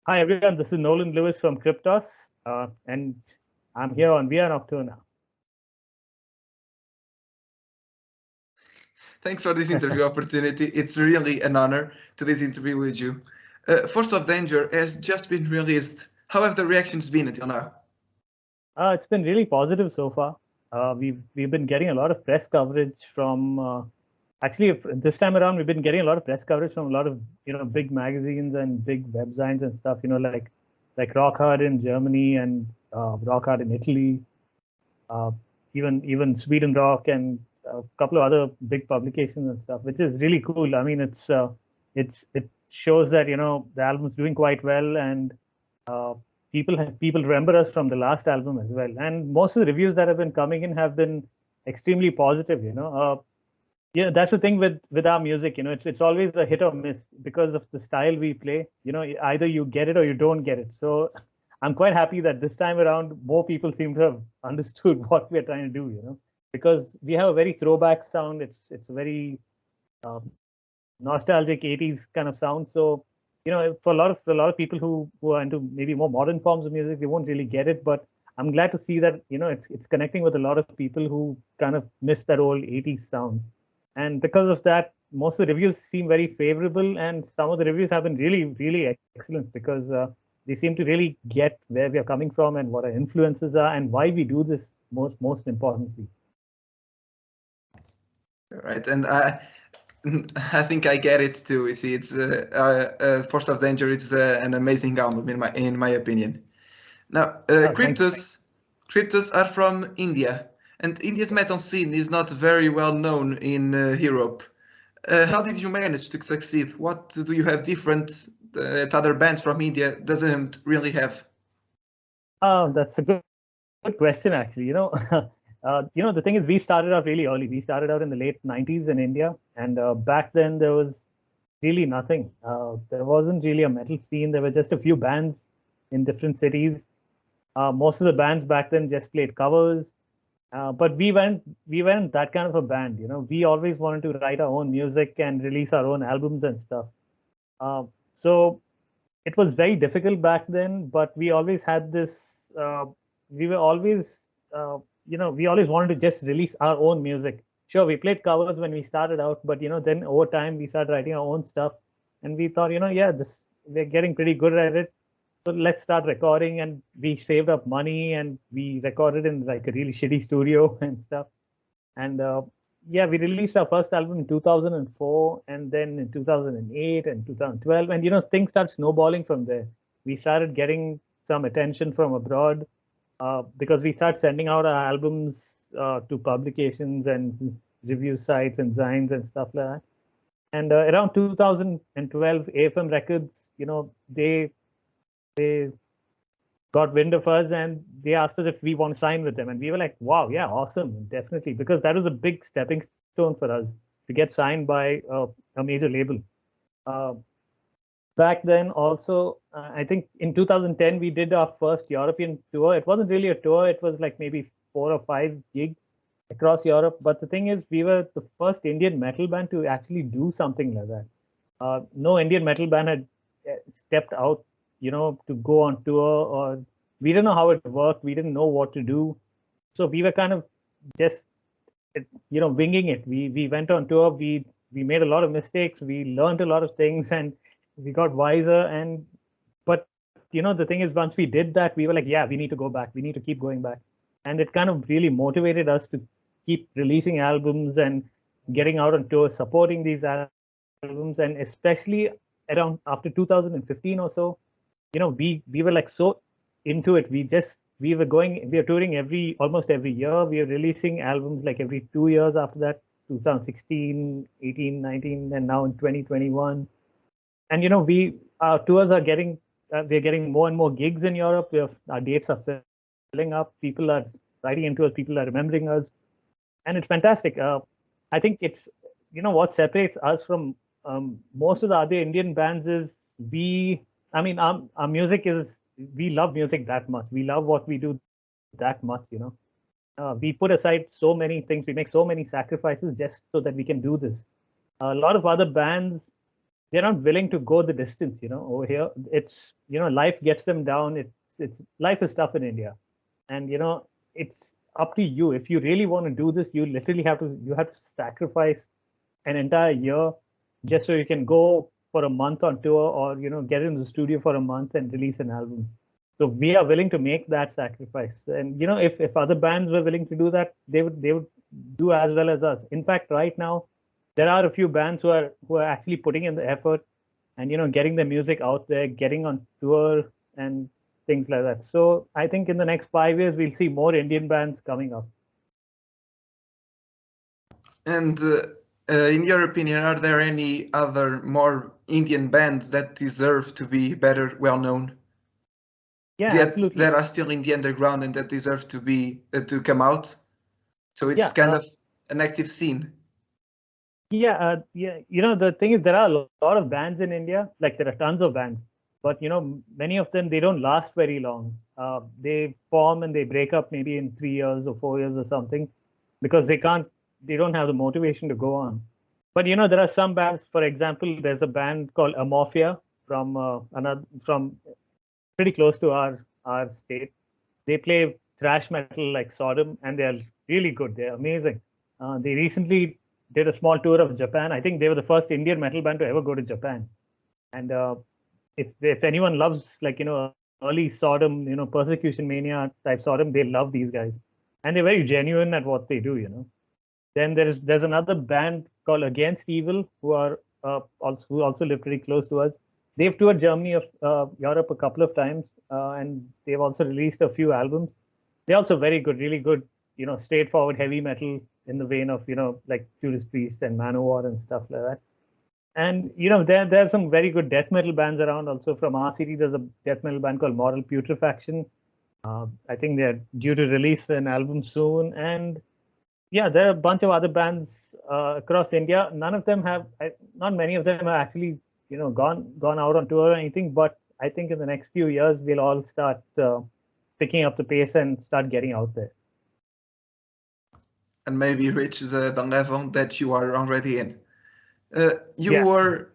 Hi everyone, this is Nolan Lewis from Kryptos, and I'm here on VR Nocturna. Thanks for this interview opportunity. It's really an honor to this interview with you. Force of Danger has just been released. How have the reactions been until now? It's been really positive so far. We've been getting a lot of press coverage from. Actually, this time around, we've been getting a lot of press coverage from a lot of big magazines and big websites and stuff. Like Rock Hard in Germany and Rock Hard in Italy, even Sweden Rock and a couple of other big publications and stuff, which is really cool. I mean, it shows that the album's doing quite well, and people remember us from the last album as well. And most of the reviews that have been coming in have been extremely positive. Yeah, that's the thing with our music. It's always a hit or miss because of the style we play. Either you get it or you don't get it. So I'm quite happy that this time around more people seem to have understood what we're trying to do. Because we have a very throwback sound. It's a very nostalgic 80s kind of sound. So for a lot of people who are into maybe more modern forms of music, they won't really get it. But I'm glad to see that it's connecting with a lot of people who kind of miss that old 80s sound. And because of that, most of the reviews seem very favorable, and some of the reviews have been really, really excellent because they seem to really get where we are coming from and what our influences are and why we do this most importantly. Right, and I think I get it too. You see, it's Force of Danger. It's an amazing album in my opinion. Now, Kryptos are from India. And India's metal scene is not very well known in Europe. How did you manage to succeed? What do you have different that other bands from India doesn't really have? Oh, that's a good question, actually. The thing is, we started out really early. We started out in the late 90s in India, and back then there was really nothing. There wasn't really a metal scene. There were just a few bands in different cities. Most of the bands back then just played covers. But we weren't that kind of a band. We always wanted to write our own music and release our own albums and stuff. So it was very difficult back then, but we always had this. We were always, we always wanted to just release our own music. Sure, we played covers when we started out, but then over time we started writing our own stuff, and we thought, yeah, we're getting pretty good at it. So let's start recording, and we saved up money and we recorded in like a really shitty studio and stuff. And yeah, we released our first album in 2004, and then in 2008 and 2012, and things start snowballing from there. We started getting some attention from abroad because we started sending out our albums to publications and review sites and zines and stuff like that. And around 2012, AFM Records, they got wind of us and they asked us if we want to sign with them. And we were like, wow, yeah, awesome, definitely. Because that was a big stepping stone for us to get signed by a major label. Back then also, I think in 2010, we did our first European tour. It wasn't really a tour. It was like maybe 4 or 5 gigs across Europe. But the thing is, we were the first Indian metal band to actually do something like that. No Indian metal band had stepped out to go on tour, or we didn't know how it worked. We didn't know what to do. So we were kind of just, winging it. We went on tour. We made a lot of mistakes. We learned a lot of things and we got wiser. But the thing is, once we did that, we were like, yeah, we need to go back. We need to keep going back. And it kind of really motivated us to keep releasing albums and getting out on tour, supporting these albums. And especially around after 2015 or so, we were like so into it. We were touring almost every year. We were releasing albums like every 2 years after that, 2016, 18, 19, and now in 2021. And our tours are we're getting more and more gigs in Europe. Our dates are filling up. People are writing into us. People are remembering us, and it's fantastic. I think it's what separates us from most of the other Indian bands is our music is, we love music that much. We love what we do that much, we put aside so many things. We make so many sacrifices just so that we can do this. A lot of other bands, they're not willing to go the distance. Over here, it's life gets them down. It's life is tough in India, and it's up to you. If you really want to do this, you literally have to sacrifice an entire year just so you can go for a month on tour, or get in the studio for a month and release an album. So we are willing to make that sacrifice. And if other bands were willing to do that, they would do as well as us. In fact, right now there are a few bands who are actually putting in the effort and getting their music out there, getting on tour and things like that. So I think in the next 5 years we'll see more Indian bands coming up. And in your opinion, are there any other more Indian bands that deserve to be better well known? Yeah, absolutely. That are still in the underground and that deserve to be to come out. So it's kind of an active scene. Yeah, the thing is, there are a lot of bands in India. Like there are tons of bands, but many of them, they don't last very long. They form and they break up maybe in 3 years or 4 years or something, because they don't have the motivation to go on. But there are some bands. For example, there's a band called Amorphia from pretty close to our state. They play thrash metal like Sodom, and they're really good. They're amazing. They recently did a small tour of Japan. I think they were the first Indian metal band to ever go to Japan. And if anyone loves early Sodom, Persecution Mania type Sodom, they love these guys, and they're very genuine at what they do. Then there's another band called Against Evil who also live pretty close to us. They've toured Germany of Europe a couple of times, and they've also released a few albums. They're also very good, really good, straightforward heavy metal in the vein of like Judas Priest and Manowar and stuff like that. And there are some very good death metal bands around. Also from our city, there's a death metal band called Moral Putrefaction. I think they're due to release an album soon. And yeah, there are a bunch of other bands across India. Not many of them are actually gone out on tour or anything. But I think in the next few years they'll all start picking up the pace and start getting out there. And maybe reach the level that you are already in. You were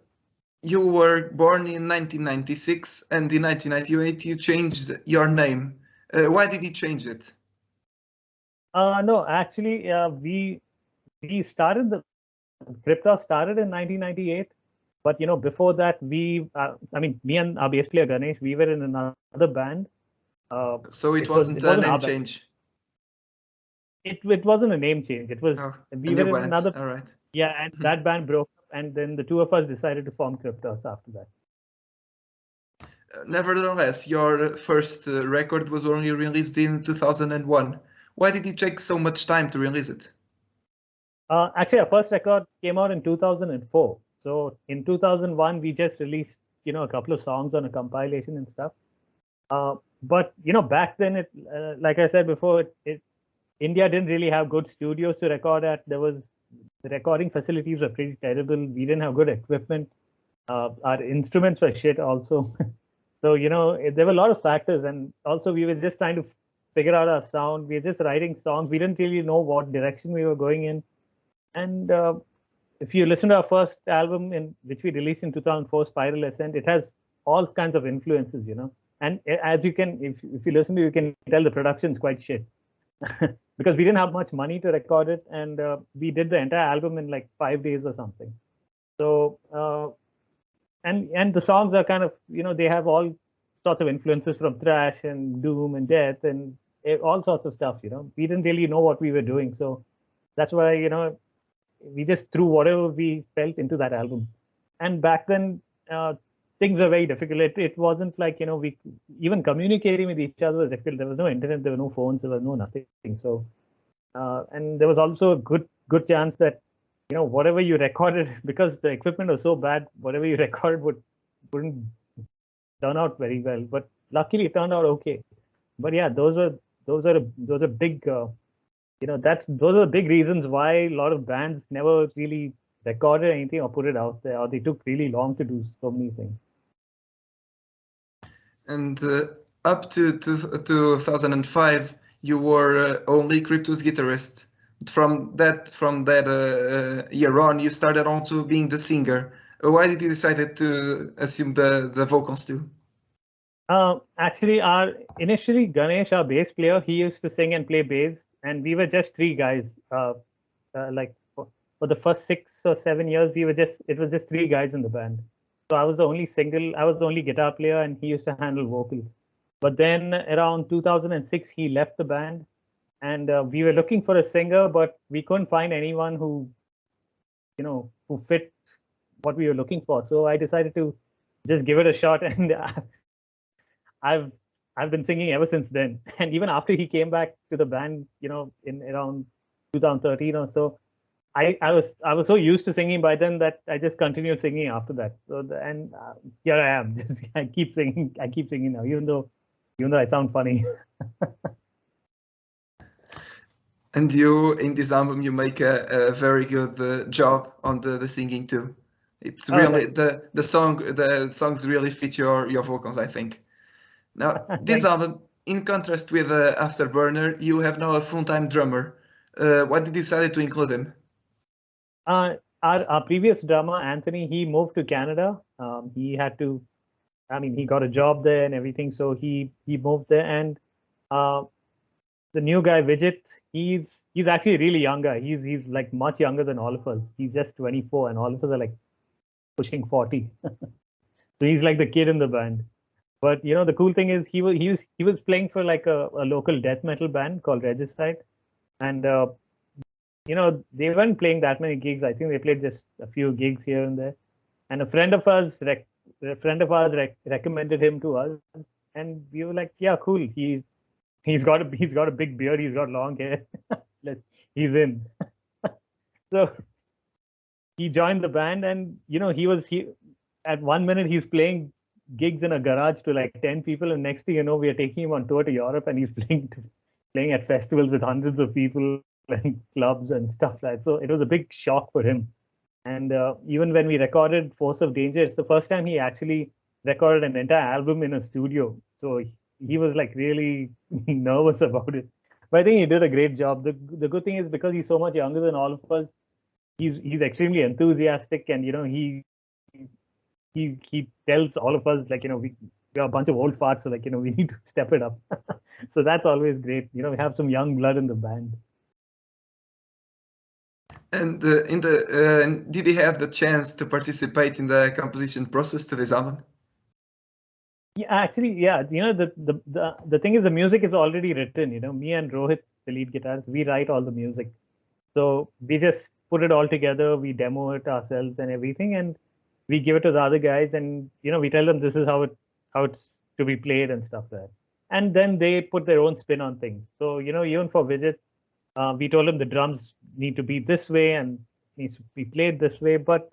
born in 1996, and in 1998 you changed your name. Why did you change it? No, actually, we started Kryptos started in 1998, but before that me and our bass player Ganesh, we were in another band. So it wasn't a name change. It wasn't a name change. It was we were in another. All right. Yeah, and that band broke up, and then the two of us decided to form Kryptos after that. Nevertheless, your first record was only released in 2001. Why did it take so much time to release it? Actually, our first record came out in 2004. So in 2001, we just released a couple of songs on a compilation and stuff. But back then, like I said before, India didn't really have good studios to record at. The recording facilities were pretty terrible. We didn't have good equipment. Our instruments were shit also. So, there were a lot of factors. And also we were just trying to figure out our sound. We were just writing songs. We didn't really know what direction we were going in. And if you listen to our first album, which we released in 2004, Spiral Ascent, it has all kinds of influences, And as you can, if you listen to it, you can tell the production's quite shit. Because we didn't have much money to record it, and we did the entire album in like 5 days or something. So, and the songs are kind of, they have all sorts of influences from thrash and doom and death and all sorts of stuff. We didn't really know what we were doing, so that's why we just threw whatever we felt into that album. And back then, things were very difficult. It wasn't like, we even communicating with each other was difficult. There was no internet, there were no phones, there was no nothing. So, and there was also a good chance that, whatever you recorded, because the equipment was so bad, whatever you recorded wouldn't turn out very well. But luckily it turned out okay. But yeah, those are big, those are the big reasons why a lot of bands never really recorded anything or put it out there, or they took really long to do so many things. And up to 2005, you were only Kryptos guitarist. From that year on, you started also being the singer. Why did you decide to assume the vocals too? Actually, initially Ganesh, our bass player, he used to sing and play bass, and we were just three guys. Like for the first 6 or 7 years, it was just three guys in the band. So I was the only guitar player, and he used to handle vocals. But then around 2006, he left the band, and we were looking for a singer, but we couldn't find anyone who fit what we were looking for. So I decided to just give it a shot, and I've I've been singing ever since then. And even after he came back to the band, in around 2013 or so, I was so used to singing by then that I just continued singing after that. So here I am. I keep singing now, even though I sound funny. And you, in this album, you make a very good job on the singing too. It's really the songs really fit your vocals, I think. Now, this album, in contrast with Afterburner, you have now a full-time drummer. Why did you decide to include him? Our previous drummer, Anthony, he moved to Canada. He had to, he got a job there and everything, so he moved there. And the new guy, Vijit, he's actually really younger. He's like much younger than all of us. He's just 24, and all of us are like pushing 40. So he's like the kid in the band. But the cool thing is he was playing for like a local death metal band called Regicide, and they weren't playing that many gigs. I think they played just a few gigs here and there. And a friend of ours recommended him to us, and we were like, yeah, cool. He's got a big beard. He's got long hair. He's in. So he joined the band, and he at 1 minute he's playing gigs in a garage to like 10 people, and next thing you know, we are taking him on tour to Europe, and he's playing at festivals with hundreds of people and clubs and stuff like that. So it was a big shock for him. And even when we recorded Force of Danger, it's the first time he actually recorded an entire album in a studio. So he was like really nervous about it. But I think he did a great job. The good thing is, because he's so much younger than all of us, he's extremely enthusiastic, and he tells all of us, like, we are a bunch of old farts, so like, we need to step it up. So that's always great. We have some young blood in the band. And did he have the chance to participate in the composition process to this album? Yeah, actually, yeah. The thing is, the music is already written. Me and Rohit, the lead guitarist, we write all the music. So we just put it all together. We demo it ourselves and everything, and we give it to the other guys, and we tell them this is how it's to be played and stuff like that. And then they put their own spin on things. So even for Vijit, we told him the drums need to be this way and needs to be played this way. But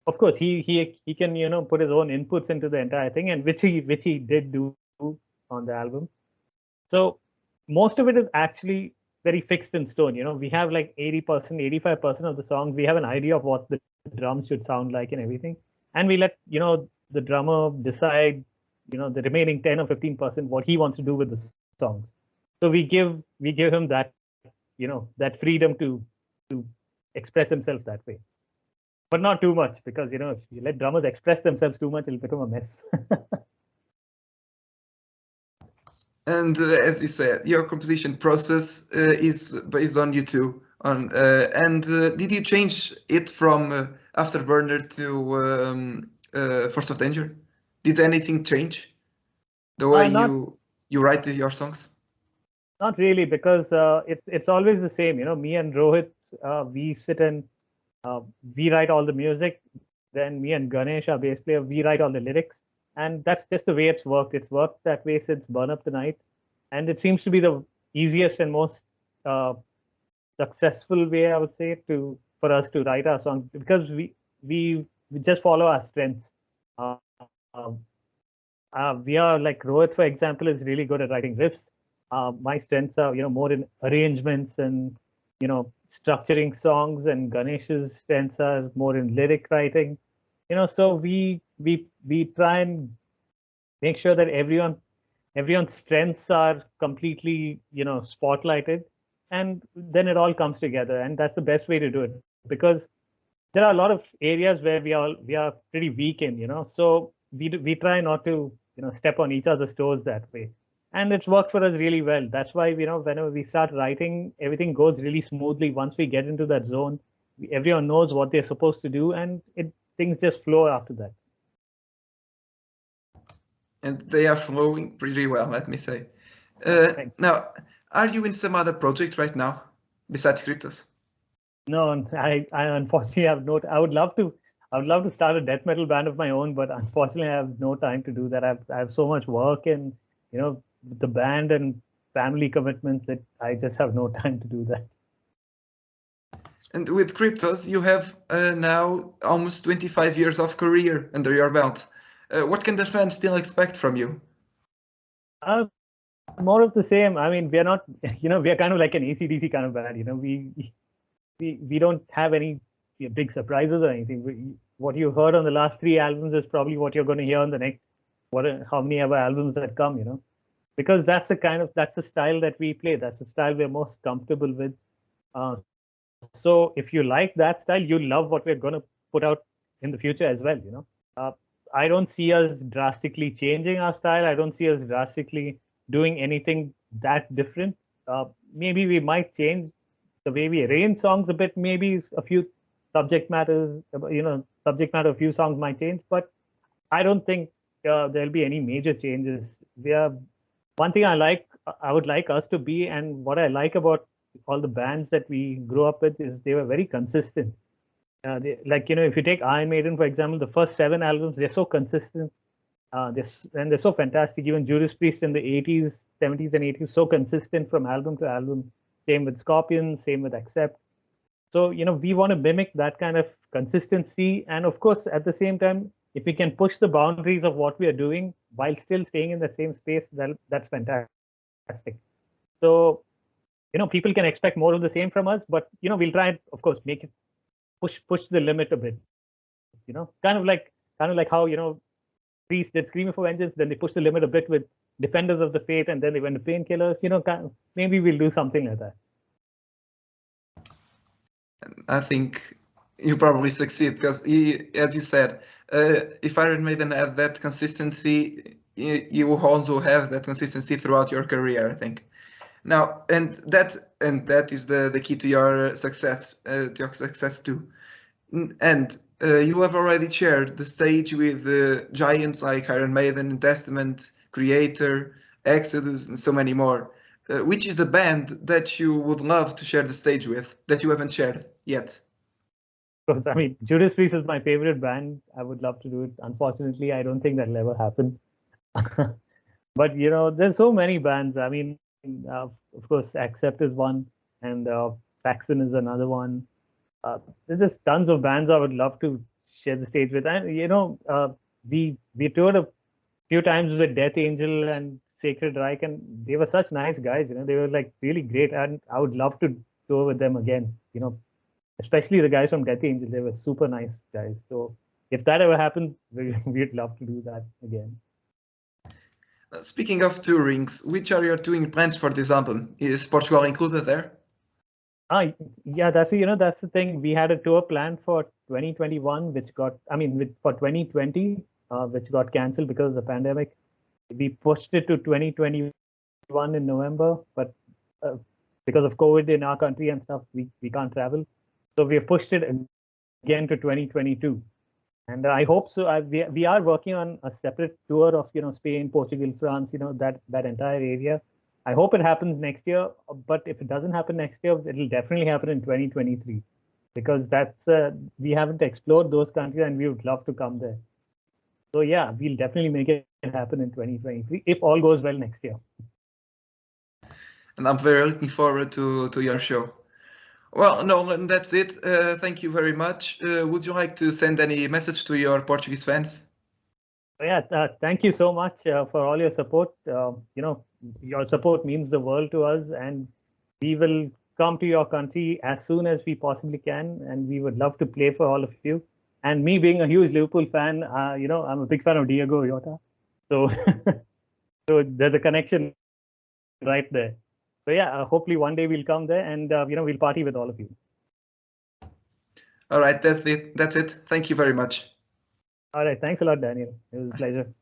of course, he can put his own inputs into the entire thing, and which he did do on the album. So most of it is actually very fixed in stone. We have like 80%, 85% of the songs. We have an idea of what the drums should sound like and everything, and we let the drummer decide the remaining 10 or 15% what he wants to do with the songs. So we give him that that freedom to express himself that way, but not too much, because if you let drummers express themselves too much, it'll become a mess. And as you said, your composition process is based on U2. Did you change it from Afterburner to Force of Danger? Did anything change the way you write your songs? Not really, because it's always the same. Me and Rohit, we sit and we write all the music. Then me and Ganesh, our bass player, we write all the lyrics. And that's just the way it's worked. It's worked that way since Burn Up the Night. And it seems to be the easiest and most successful way, I would say, for us to write our songs, because we just follow our strengths. We are like, Rohit, for example, is really good at writing riffs. My strengths are, more in arrangements and, structuring songs, and Ganesh's strengths are more in lyric writing. So we try and make sure that everyone's strengths are completely, spotlighted, and then it all comes together. And that's the best way to do it, because there are a lot of areas where we are pretty weak in, so we try not to, step on each other's toes that way. And it's worked for us really well. That's why, whenever we start writing, everything goes really smoothly. Once we get into that zone, everyone knows what they're supposed to do, and things just flow after that. And they are flowing pretty well, let me say. Now, are you in some other project right now besides Kryptos? No, I unfortunately have no. I would love to start a death metal band of my own, but unfortunately I have no time to do that. I have so much work and, the band and family commitments that I just have no time to do that. And with Kryptos, you have now almost 25 years of career under your belt. What can the fans still expect from you? More of the same. I mean, we are not, we are kind of like an AC/DC kind of band. We don't have any big surprises or anything. What you heard on the last 3 albums is probably what you're going to hear on the next, how many ever albums that come, because that's the style that we play. That's the style we're most comfortable with. So if you like that style, you'll love what we're going to put out in the future as well. I don't see us drastically changing our style. I don't see us drastically doing anything that different. Maybe we might change the way we arrange songs a bit. Maybe a few subject matter, a few songs might change, but I don't think there'll be any major changes. One thing I would like us to be, and what I like about all the bands that we grew up with, is they were very consistent. If you take Iron Maiden, for example, the first 7 albums, they're so consistent. And they're so fantastic. Even Judas Priest in the 80s, 70s, and 80s, so consistent from album to album. Same with Scorpion, same with Accept. So, we want to mimic that kind of consistency. And of course, at the same time, if we can push the boundaries of what we are doing while still staying in the same space, that's fantastic. So, people can expect more of the same from us, but, we'll try and, of course, make it push the limit a bit, kind of like how, Priest did Screaming for Vengeance, then they pushed the limit a bit with Defenders of the Faith, and then they went to Painkillers, maybe we'll do something like that. I think you probably succeed because, as you said, if Iron Maiden had that consistency, you also have that consistency throughout your career, I think. Now, and that is the key to your success, too. And you have already shared the stage with giants like Iron Maiden, Testament, Creator, Exodus, and so many more. Which is the band that you would love to share the stage with that you haven't shared yet? Because, I mean, Judas Priest is my favorite band. I would love to do it. Unfortunately, I don't think that'll ever happen. But, there's so many bands. I mean, of course, Accept is one, and Saxon is another one. There's just tons of bands I would love to share the stage with. And, we toured a few times with Death Angel and Sacred Reich, and they were such nice guys. They were like really great, and I would love to tour with them again. Especially the guys from Death Angel, they were super nice guys. So if that ever happens, we'd love to do that again. Speaking of tourings, which are your touring plans for this album? Is Portugal included there? Yeah, that's the thing. We had a tour planned for 2021, for 2020, which got cancelled because of the pandemic. We pushed it to 2021 in November, but because of COVID in our country and stuff, we can't travel. So we have pushed it again to 2022. And I hope so. We are working on a separate tour of, Spain, Portugal, France, that entire area. I hope it happens next year, but if it doesn't happen next year, it'll definitely happen in 2023, because we haven't explored those countries and we would love to come there. So yeah, we'll definitely make it happen in 2023 if all goes well next year. And I'm very looking forward to your show. Well, Nolan, that's it. Thank you very much. Would you like to send any message to your Portuguese fans? Yeah, thank you so much for all your support. Your support means the world to us, and we will come to your country as soon as we possibly can, and we would love to play for all of you. And me being a huge Liverpool fan, I'm a big fan of Diego Jota. So, so there's a connection right there. So yeah, hopefully one day we'll come there and, we'll party with all of you. All right, that's it. Thank you very much. All right, thanks a lot, Daniel. It was a pleasure.